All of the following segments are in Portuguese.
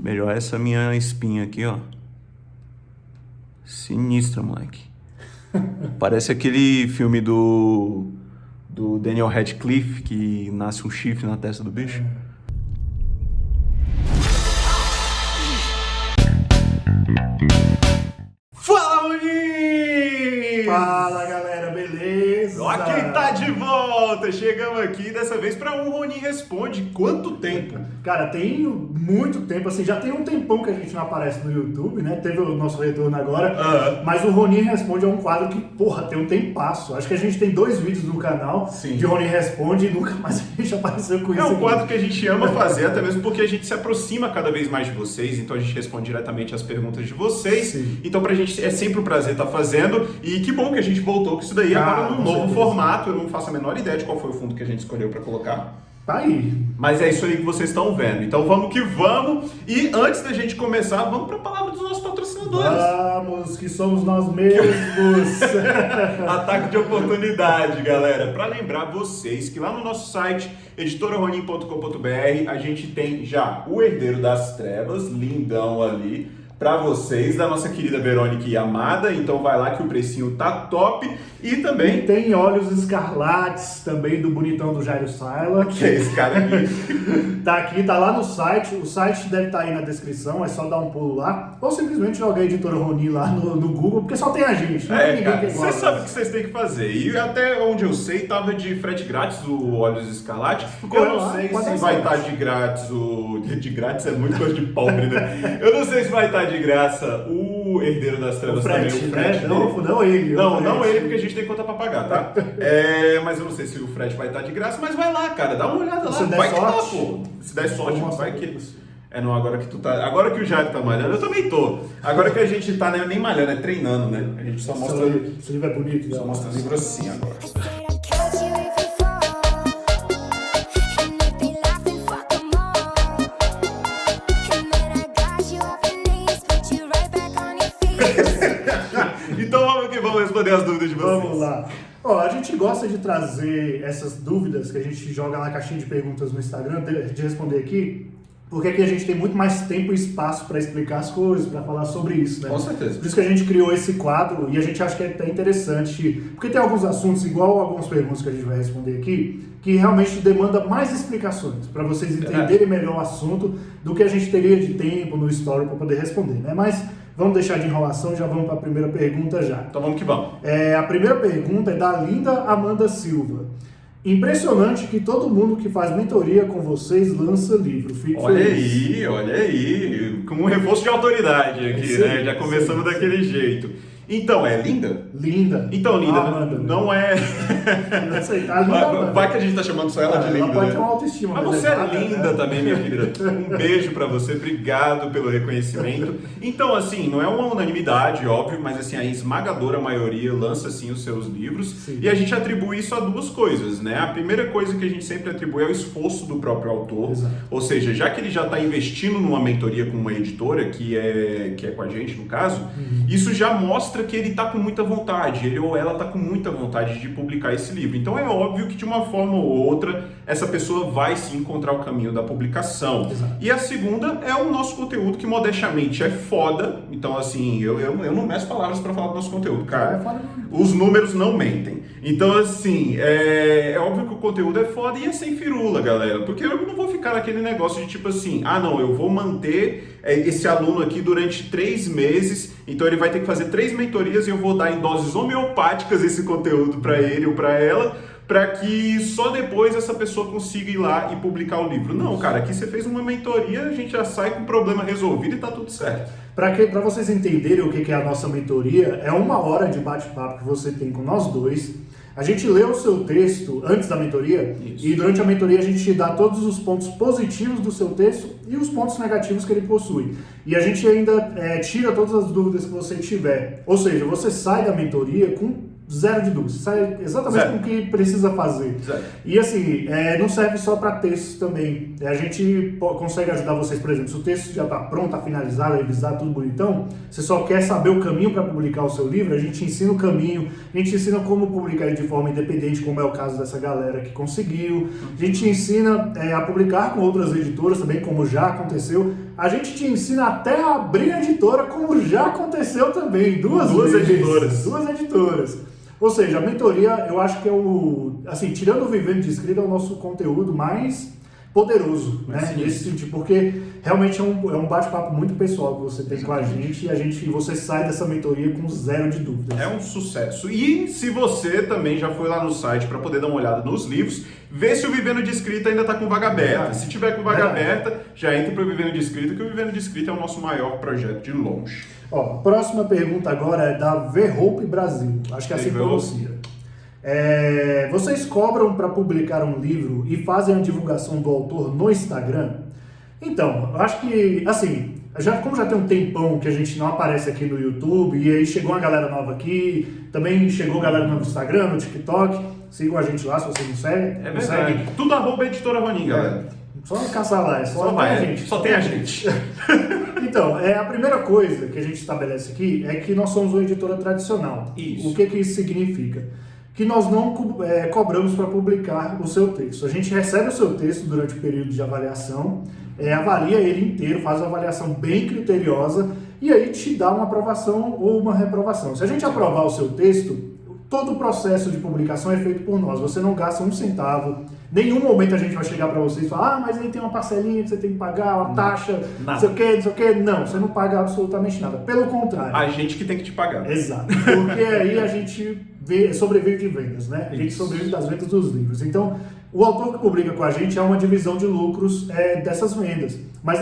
Melhor essa minha espinha aqui, ó. Sinistra, moleque. Parece aquele filme do Daniel Radcliffe que nasce um chifre na testa do bicho. Fala, Roninho! Fala, galera, beleza? Ó, quem tá de volta! Chegamos aqui dessa vez para um Roninho Responde. Quanto tempo? Cara, tem muito tempo, assim, já tem um tempão que a gente não aparece no YouTube, né? Teve o nosso retorno agora, mas o Roninho Responde é um quadro que, porra, tem um tempasso. Acho que a gente tem 2 vídeos no canal de Roninho Responde e nunca mais a gente apareceu com isso. É um aqui. quadro que a gente ama fazer, até mesmo porque a gente se aproxima cada vez mais de vocês, então a gente responde diretamente as perguntas de vocês. Sim. Então pra gente é sempre um prazer estar fazendo, e que bom que a gente voltou com isso daí agora num novo formato. Eu não faço a menor ideia de qual foi o fundo que a gente escolheu para colocar. Tá aí. Mas é isso aí que vocês estão vendo. Então vamos que vamos. E antes da gente começar, vamos para a palavra dos nossos patrocinadores. Vamos, que somos nós mesmos. Ataque de oportunidade, galera. Para lembrar vocês que lá no nosso site, editoraronin.com.br, a gente tem já o Herdeiro das Trevas, lindão ali, para vocês, da nossa querida Verônica e amada. Então vai lá que o precinho tá top. E também tem Olhos Escarlates também do bonitão do Jairo Saila. Que é esse cara aqui. Tá aqui, tá lá no site. O site deve estar aí na descrição, é só dar um pulo lá. Ou simplesmente jogar a Editora Ronin lá no Google, porque só tem a gente. Não tem ninguém cara, que você sabe o que vocês têm que fazer. E até onde eu sei, tava de frete grátis o Olhos Escarlate. Eu não sei se vai estar de grátis o... De grátis é muito coisa de pobre, né? Eu não sei se vai estar de graça o Herdeiro das Trevas também. O frete, né? Não ele. Não ele, porque a gente tem conta pra pagar, tá? Mas eu não sei se o frete vai estar de graça, mas vai lá, cara, dá uma olhada lá. Vai que tá, pô. Se der sorte, vai que... Não, agora que tu tá. Agora que o Jairo tá malhando, eu também tô. Agora que a gente tá, né, nem malhando, é treinando, né? A gente só mostra. Esse livro é bonito, só mostra livro assim agora. Então vamos responder as dúvidas de vocês. Vamos lá. Ó, a gente gosta de trazer essas dúvidas que a gente joga na caixinha de perguntas no Instagram, de responder aqui, porque aqui a gente tem muito mais tempo e espaço para explicar as coisas, para falar sobre isso, né? Com certeza. Por isso que a gente criou esse quadro e a gente acha que é até interessante, porque tem alguns assuntos, igual algumas perguntas que a gente vai responder aqui, que realmente demanda mais explicações, para vocês entenderem melhor o assunto do que a gente teria de tempo no story para poder responder, né? Mas vamos deixar de enrolação, já vamos para a primeira pergunta já. Então vamos que vamos. A primeira pergunta é da linda Amanda Silva. Impressionante que todo mundo que faz mentoria com vocês lança livro. Fico feliz. Olha aí, com um reforço de autoridade aqui, né? Já começamos daquele jeito. Então, é linda? Linda. Então, linda, Amanda, não é... Vai que a gente tá chamando só ela de linda, ela pode né? ter uma autoestima. Mas você é linda também, minha querida. Um beijo pra você, obrigado pelo reconhecimento. Então, assim, não é uma unanimidade, óbvio, mas assim, a esmagadora maioria lança, sim, os seus livros. Sim. E a gente atribui isso a 2 coisas, né? A primeira coisa que a gente sempre atribui é o esforço do próprio autor. Exato. Ou seja, já que ele já está investindo numa mentoria com uma editora, que é com a gente, no caso, isso já mostra que ele está com muita vontade, ele ou ela está com muita vontade de publicar esse livro. Então é óbvio que de uma forma ou outra, essa pessoa vai sim encontrar o caminho da publicação. Exato. E a segunda é o nosso conteúdo, que modestamente é foda. Então assim, eu não meço palavras para falar do nosso conteúdo, cara. Os números não mentem. Então assim, é óbvio que o conteúdo é foda e é sem firula, galera. Porque eu não vou ficar naquele negócio de tipo assim, não, eu vou manter esse aluno aqui durante 3 meses, então ele vai ter que fazer 3 mentorias e eu vou dar em doses homeopáticas esse conteúdo para ele ou para ela, para que só depois essa pessoa consiga ir lá e publicar o livro. Não, cara, aqui você fez uma mentoria, a gente já sai com o problema resolvido e tá tudo certo. Para vocês entenderem o que é a nossa mentoria, é 1 hora de bate-papo que você tem com nós dois. A gente lê o seu texto antes da mentoria. Isso. E durante a mentoria a gente te dá todos os pontos positivos do seu texto e os pontos negativos que ele possui. E a gente ainda tira todas as dúvidas que você tiver. Ou seja, você sai da mentoria com 0 de dúvidas, sai exatamente com o que precisa fazer. E assim, não serve só para textos também. A gente consegue ajudar vocês, por exemplo, se o texto já está pronto, está finalizado, revisado, tudo bonitão, você só quer saber o caminho para publicar o seu livro, a gente ensina o caminho, a gente ensina como publicar ele de forma independente, como é o caso dessa galera que conseguiu. A gente ensina a publicar com outras editoras também, como já aconteceu. a gente te ensina até a abrir a editora, como já aconteceu também, duas vezes. Duas editoras. Ou seja, a mentoria, eu acho que é assim, tirando o Vivendo de Escrita, é o nosso conteúdo mais poderoso, né? Nesse sentido, porque realmente é um bate-papo muito pessoal que você tem com a gente e você sai dessa mentoria com zero de dúvidas. É um sucesso. E se você também já foi lá no site para poder dar uma olhada nos livros, vê se o Vivendo de Escrita ainda está com vaga aberta. Se tiver com vaga aberta, já entre para o Vivendo de Escrita, que o Vivendo de Escrita é o nosso maior projeto de longe. Ó, próxima pergunta agora é da V-Hope Brasil. Acho que é assim que pronuncia. Vocês cobram para publicar um livro e fazem a divulgação do autor no Instagram? Então, eu acho que, assim, como já tem um tempão que a gente não aparece aqui no YouTube, e aí chegou uma galera nova aqui, também chegou galera no Instagram, no TikTok, sigam a gente lá se vocês não seguem. É verdade. Tudo @Editora Ronin, galera. Só caçar lá, só tem a gente. Então, a primeira coisa que a gente estabelece aqui é que nós somos uma editora tradicional. Isso. O que isso significa? Que nós não cobramos para publicar o seu texto. A gente recebe o seu texto durante o período de avaliação, avalia ele inteiro, faz uma avaliação bem criteriosa e aí te dá uma aprovação ou uma reprovação. Se a gente aprovar o seu texto, todo o processo de publicação é feito por nós. Você não gasta um centavo. Nenhum momento a gente vai chegar para vocês e falar, mas aí tem uma parcelinha que você tem que pagar, uma taxa, não sei o que. Não, você não paga absolutamente nada. Pelo contrário. A gente que tem que te pagar. Exato. Porque aí a gente sobrevive de vendas, né? A gente sobrevive das vendas dos livros. Então, o autor que publica com a gente é uma divisão de lucros dessas vendas. Mas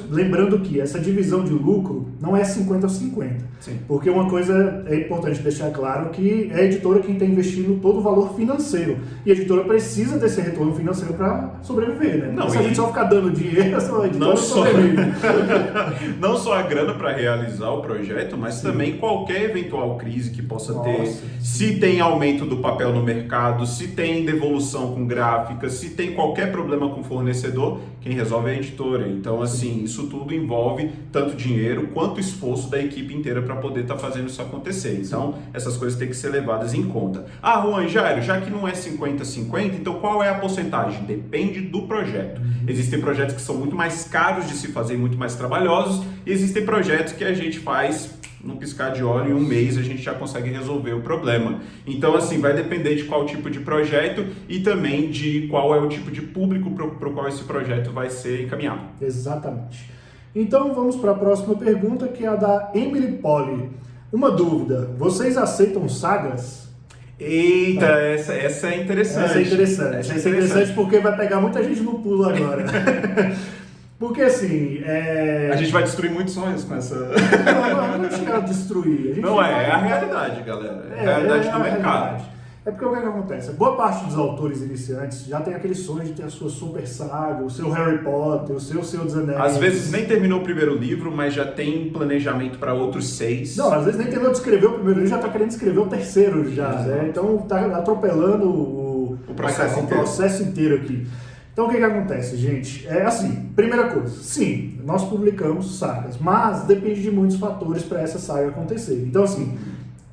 lembrando que essa divisão de lucro não é 50-50. Sim. Porque uma coisa é importante deixar claro que é a editora quem está investindo todo o valor financeiro. E a editora precisa desse retorno financeiro para sobreviver, né? Não, se a gente só ficar dando dinheiro, a editora não sobrevive. Não só a grana para realizar o projeto, mas Sim. também qualquer eventual crise que possa ter. Se tem aumento do papel no mercado, se tem devolução com gráfica, se tem qualquer problema com o fornecedor, quem resolve é a editora. Então, assim, isso tudo envolve tanto dinheiro quanto esforço da equipe inteira para poder estar fazendo isso acontecer. Então, essas coisas têm que ser levadas em conta. Ah, Juan e Jairo, já que não é 50-50, então qual é a porcentagem? Depende do projeto. Existem projetos que são muito mais caros de se fazer, muito mais trabalhosos, e existem projetos que a gente faz num piscar de olho, em um mês a gente já consegue resolver o problema. Então, assim, vai depender de qual tipo de projeto e também de qual é o tipo de público para o qual esse projeto vai ser encaminhado. Exatamente. Então, vamos para a próxima pergunta, que é a da Emily Polly. Uma dúvida, vocês aceitam sagas? Eita, essa é interessante. Essa é interessante porque vai pegar muita gente no pulo agora. Porque assim, a gente vai destruir muitos sonhos com essa... Não chegar a destruir. É a realidade, galera. É a realidade do mercado. É porque o que acontece? Boa parte dos autores iniciantes já tem aquele sonho de ter a sua super saga, o seu Harry Potter, o seu Senhor dos Anéis. Às vezes nem terminou o primeiro livro, mas já tem planejamento para outros 6. Não, às vezes nem terminou de escrever o primeiro livro, já está querendo escrever o terceiro já, né? Então está atropelando o processo inteiro aqui. Então o que acontece, gente? É assim, primeira coisa, sim, nós publicamos sagas, mas depende de muitos fatores para essa saga acontecer. Então assim,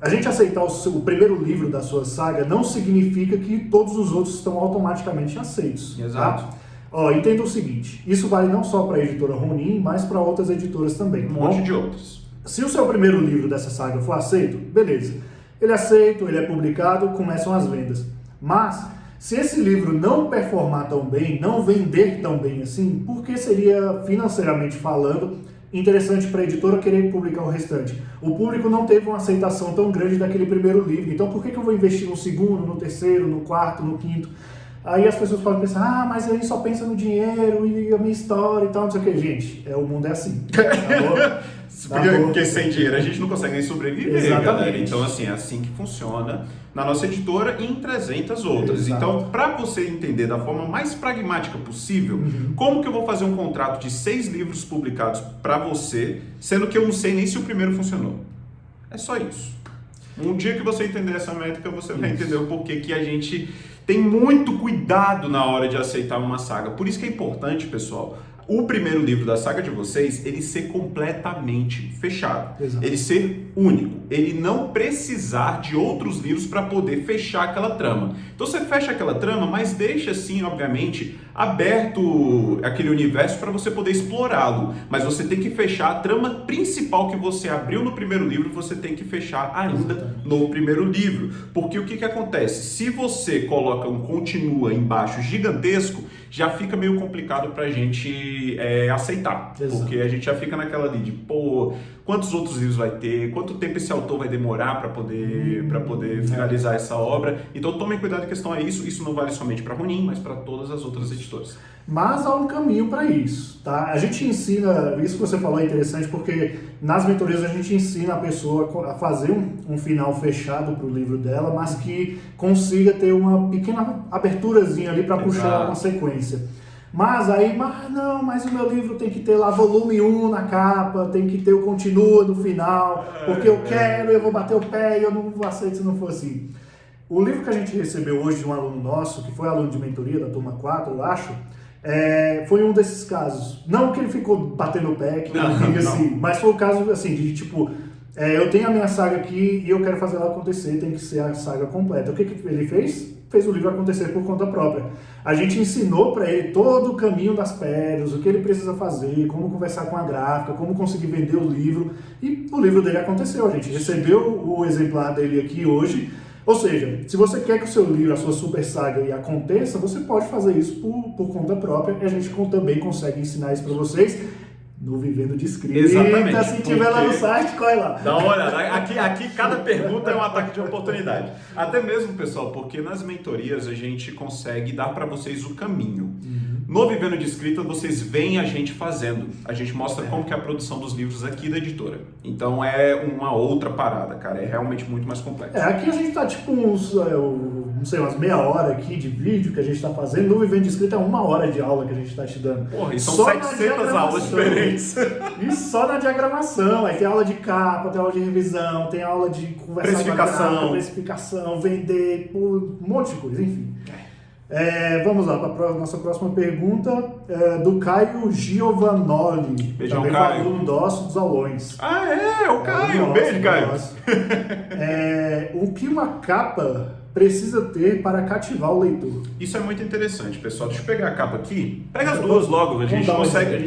a gente aceitar o primeiro livro da sua saga não significa que todos os outros estão automaticamente aceitos. Exato. Tá? Entenda o seguinte, isso vale não só para a editora Ronin, mas para outras editoras também. Um monte de outros. Se o seu primeiro livro dessa saga for aceito, beleza. Ele é aceito, ele é publicado, começam as vendas. Mas se esse livro não performar tão bem, não vender tão bem assim, por que seria, financeiramente falando, interessante para a editora querer publicar o restante? O público não teve uma aceitação tão grande daquele primeiro livro, então por que eu vou investir no segundo, no terceiro, no quarto, no quinto? Aí as pessoas podem pensar, mas aí só pensa no dinheiro e a minha história e tal, não sei o que. Gente, o mundo é assim. Tá porque sem dinheiro a gente não consegue nem sobreviver, Exatamente. Galera. Então, assim, é assim que funciona na nossa editora e em 300 outras. Exato. Então, para você entender da forma mais pragmática possível, como que eu vou fazer um contrato de 6 livros publicados para você, sendo que eu não sei nem se o primeiro funcionou? É só isso. Um dia que você entender essa métrica, você vai entender o porquê que a gente tem muito cuidado na hora de aceitar uma saga. Por isso que é importante, pessoal, o primeiro livro da saga de vocês, ele ser completamente fechado. Exato. Ele ser único. Ele não precisar de outros livros para poder fechar aquela trama. Então você fecha aquela trama, mas deixa, assim, obviamente, aberto aquele universo para você poder explorá-lo, mas você tem que fechar a trama principal que você abriu no primeiro livro, você tem que fechar ainda no primeiro livro, porque o que acontece? Se você coloca um continua embaixo gigantesco, já fica meio complicado pra gente aceitar. Exato. Porque a gente já fica naquela ali de, pô, quantos outros livros vai ter, quanto tempo esse autor vai demorar para poder finalizar essa obra. Então tomem cuidado em questão a isso não vale somente para Ronin, mas para todas as outras editoras. Mas há um caminho para isso, tá? A gente ensina, isso que você falou é interessante, porque nas mentorias a gente ensina a pessoa a fazer um final fechado para o livro dela, mas que consiga ter uma pequena aberturazinha ali para puxar uma sequência. Mas aí, mas o meu livro tem que ter lá volume 1 na capa, tem que ter o continua no final, porque eu quero, eu vou bater o pé e eu não aceito se não for assim. O livro que a gente recebeu hoje de um aluno nosso, que foi aluno de mentoria da turma 4, eu acho, foi um desses casos. Não que ele ficou batendo o pé, mas foi o caso assim, de tipo, eu tenho a minha saga aqui e eu quero fazer ela acontecer, tem que ser a saga completa. O que ele fez? Fez o livro acontecer por conta própria. A gente ensinou para ele todo o caminho das pedras, o que ele precisa fazer, como conversar com a gráfica, como conseguir vender o livro, e o livro dele aconteceu. A gente recebeu o exemplar dele aqui hoje. Ou seja, se você quer que o seu livro, a sua super saga aconteça, você pode fazer isso por conta própria, e a gente também consegue ensinar isso para vocês no Vivendo de Escrita. Exatamente. Se tiver lá no site, corre lá. Dá uma olhada. Aqui cada pergunta é um ataque de oportunidade. Até mesmo, pessoal, porque nas mentorias a gente consegue dar para vocês o caminho. No Vivendo de Escrita, vocês veem a gente fazendo. A gente mostra como que é a produção dos livros aqui da editora. Então é uma outra parada, cara. É realmente muito mais complexo. Aqui a gente tá tipo umas meia hora aqui de vídeo que a gente tá fazendo. No Vivendo de Escrita é 1 hora de aula que a gente tá te dando. Porra, e são 700 aulas diferentes. E só na diagramação. Aí tem aula de capa, tem aula de revisão, tem aula de conversar com a gráfica, precificação, vender, um monte de coisa, enfim. Vamos lá para a nossa próxima pergunta, do Caio Giovanoli. Beijão, também Caio. Aluno nosso dos aulões. O Caio. Beijo, Caio. O que uma capa precisa ter para cativar o leitor? Isso é muito interessante, pessoal. Deixa eu pegar a capa aqui. Pega as duas logo, a gente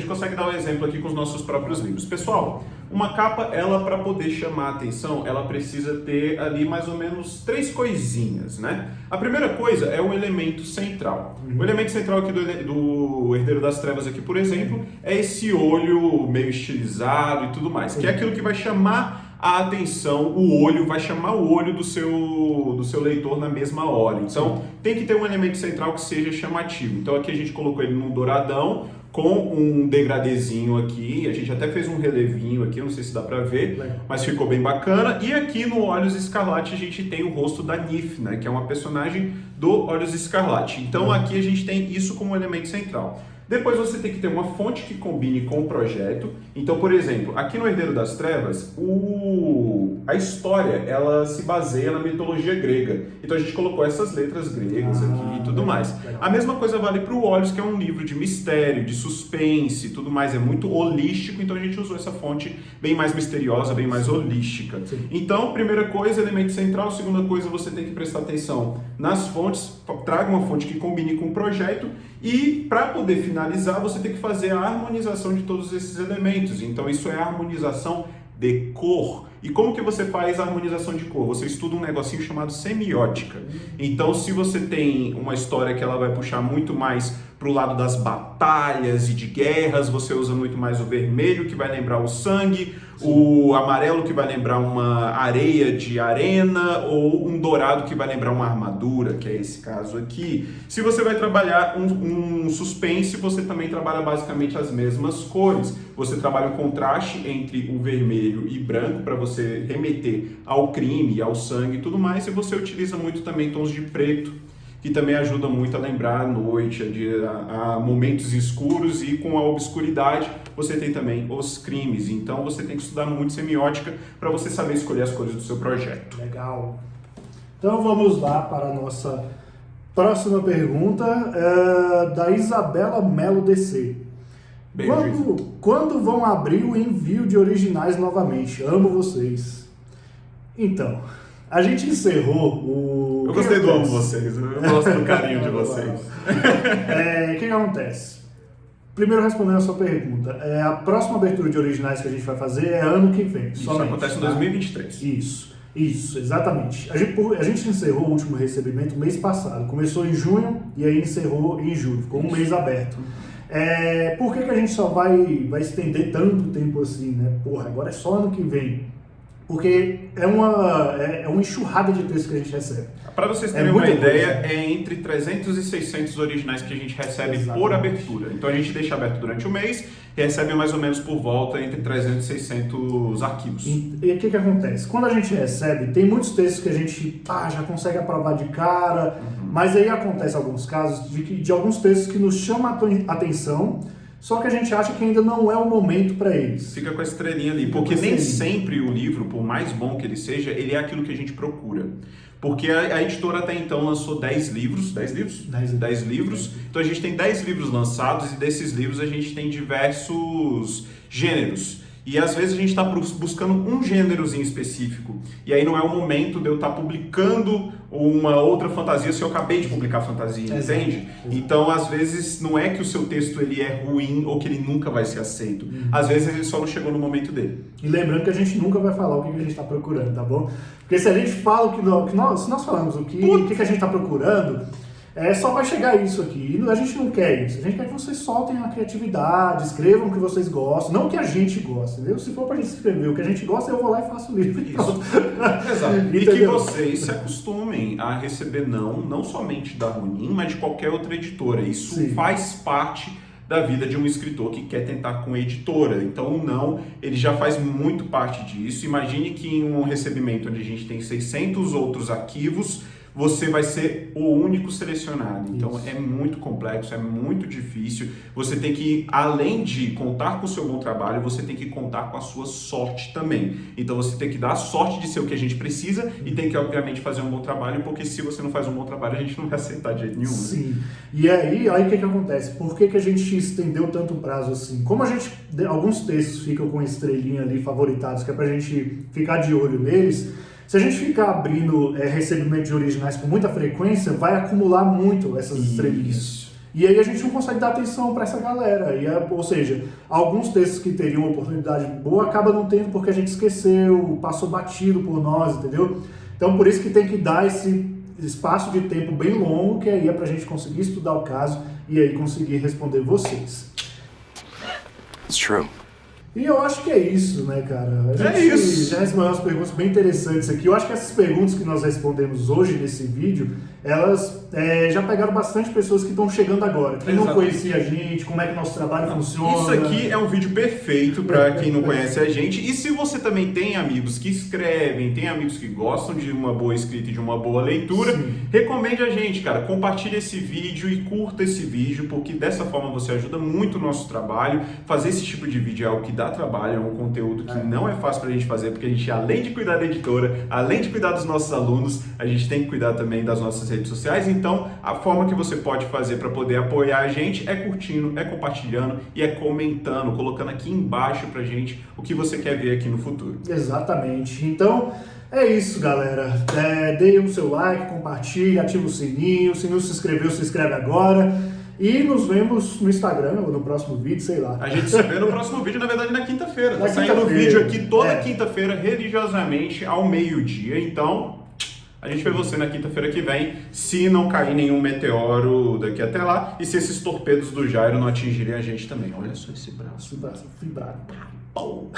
consegue dar um exemplo aqui com os nossos próprios livros. Pessoal, uma capa, ela para poder chamar a atenção, ela precisa ter ali mais ou menos 3 coisinhas, né? A primeira coisa é o elemento central. O elemento central aqui do Herdeiro das Trevas aqui, por exemplo, é esse olho meio estilizado e tudo mais, que é aquilo que vai chamar a atenção, o olho, vai chamar o olho do seu leitor na mesma hora. Então, tem que ter um elemento central que seja chamativo. Então, aqui a gente colocou ele num douradão, com um degradezinho aqui, a gente até fez um relevinho aqui, não sei se dá pra ver, mas ficou bem bacana. E aqui no Olhos Escarlate a gente tem o rosto da Nif, né, que é uma personagem do Olhos Escarlate. Então aqui a gente tem isso como elemento central. Depois você tem que ter uma fonte que combine com o projeto. Então, por exemplo, aqui no Herdeiro das Trevas, a história, ela se baseia na mitologia grega. Então a gente colocou essas letras gregas aqui e tudo mais. A mesma coisa vale para o Olhos, que é um livro de mistério, de suspense e tudo mais. É muito holístico, então a gente usou essa fonte bem mais misteriosa, bem mais holística. Então, primeira coisa, elemento central. Segunda coisa, você tem que prestar atenção nas fontes. Traga uma fonte que combine com o projeto. E para poder finalizar, você tem que fazer a harmonização de todos esses elementos. Então isso é a harmonização de cor. E como que você faz a harmonização de cor? Você estuda um negocinho chamado semiótica. Então se você tem uma história que ela vai puxar muito mais para o lado das batalhas e de guerras, você usa muito mais o vermelho, que vai lembrar o sangue, o amarelo, que vai lembrar uma areia de arena, ou um dourado, que vai lembrar uma armadura, que é esse caso aqui. Se você vai trabalhar um suspense, você também trabalha basicamente as mesmas cores. Você trabalha um contraste entre o vermelho e branco, para você remeter ao crime, ao sangue e tudo mais, e você utiliza muito também tons de preto, que também ajuda muito a lembrar a noite, a momentos escuros, e com a obscuridade você tem também os crimes. Então você tem que estudar muito semiótica para você saber escolher as cores do seu projeto. Legal. Então vamos lá para a nossa próxima pergunta, da Isabela Melo DC. Quando vão abrir o envio de originais novamente? Amo vocês. Então, A gente encerrou o... Eu gostei do amo vocês, eu gosto do carinho de vocês. O que acontece? Primeiro, respondendo a sua pergunta, a próxima abertura de originais que a gente vai fazer é ano que vem. Isso somente, acontece em 2023. Isso, exatamente. A gente encerrou o último recebimento mês passado. Começou em junho e aí encerrou em julho. Ficou um mês aberto. Por que a gente só vai estender tanto tempo assim, né? Porra, agora é só ano que vem. Porque é uma enxurrada de textos que a gente recebe. Para vocês terem uma ideia, é entre 300 e 600 originais que a gente recebe por abertura. Então a gente deixa aberto durante o mês e recebe mais ou menos por volta entre 300 e 600 arquivos. E o que acontece? Quando a gente recebe, tem muitos textos que a gente já consegue aprovar de cara, mas aí acontece alguns casos de alguns textos que nos chamam a atenção, só que a gente acha que ainda não é o momento para eles. Fica com a estrelinha ali, porque nem sempre o livro, por mais bom que ele seja, ele é aquilo que a gente procura. Porque a editora até então lançou 10 livros. 10 livros? 10 livros. Então a gente tem 10 livros lançados e desses livros a gente tem diversos gêneros. E às vezes a gente está buscando um gênerozinho específico. E aí não é o momento de eu estar publicando uma outra fantasia se eu acabei de publicar fantasia, entende? Então às vezes não é que o seu texto ele é ruim ou que ele nunca vai ser aceito. Às vezes ele só não chegou no momento dele. E lembrando que a gente nunca vai falar o que a gente está procurando, tá bom? Porque se a gente fala se nós falamos o que a gente está procurando, só vai chegar isso aqui. E a gente não quer isso. A gente quer que vocês soltem a criatividade, escrevam o que vocês gostam, não o que a gente gosta, entendeu? Se for pra gente escrever o que a gente gosta, eu vou lá e faço o livro. Isso. Exato. E que vocês se acostumem a receber não somente da Ronin, mas de qualquer outra editora. Isso faz parte da vida de um escritor que quer tentar com editora. Então o não, ele já faz muito parte disso. Imagine que em um recebimento onde a gente tem 600 outros arquivos, você vai ser o único selecionado. Então é muito complexo, é muito difícil. Você tem que, além de contar com o seu bom trabalho, você tem que contar com a sua sorte também. Então você tem que dar a sorte de ser o que a gente precisa e tem que, obviamente, fazer um bom trabalho, porque se você não faz um bom trabalho, a gente não vai aceitar de jeito nenhum. Sim. E aí o que acontece? Por que a gente estendeu tanto prazo assim? Como alguns textos ficam com estrelinha ali, favoritados, que é pra gente ficar de olho neles, se a gente ficar abrindo recebimento de originais com muita frequência, vai acumular muito essas estrelinhas. E aí a gente não consegue dar atenção para essa galera. Ou seja, alguns textos que teriam uma oportunidade boa acaba não tendo porque a gente esqueceu, passou batido por nós, entendeu? Então por isso que tem que dar esse espaço de tempo bem longo, que aí é para a gente conseguir estudar o caso e aí conseguir responder vocês. It's true. E eu acho que é isso, né, cara? A gente já respondeu umas perguntas bem interessantes aqui. Eu acho que essas perguntas que nós respondemos hoje nesse vídeo, elas já pegaram bastante pessoas que estão chegando agora. Quem não conhecia a gente, como é que nosso trabalho funciona. Isso aqui é um vídeo perfeito para quem não conhece a gente. E se você também tem amigos que escrevem, tem amigos que gostam de uma boa escrita e de uma boa leitura, recomende a gente, cara. Compartilhe esse vídeo e curta esse vídeo, porque dessa forma você ajuda muito o nosso trabalho. Fazer esse tipo de vídeo é algo que dá trabalho, é um conteúdo que não é fácil pra gente fazer, porque a gente, além de cuidar da editora, além de cuidar dos nossos alunos, a gente tem que cuidar também das nossas redes sociais. Então, a forma que você pode fazer para poder apoiar a gente é curtindo, é compartilhando e é comentando, colocando aqui embaixo pra gente o que você quer ver aqui no futuro. Exatamente. Então, é isso, galera. Dê o seu like, compartilhe, ativa o sininho. Se não se inscreveu, se inscreve agora. E nos vemos no Instagram ou no próximo vídeo, sei lá. A gente se vê no próximo vídeo, na verdade na quinta-feira. Tá saindo vídeo aqui toda quinta-feira, religiosamente, ao meio-dia. Então, a gente vê você na quinta-feira que vem, se não cair nenhum meteoro daqui até lá. E se esses torpedos do Jairo não atingirem a gente também. Olha só esse braço. Esse braço fibrado. Pau!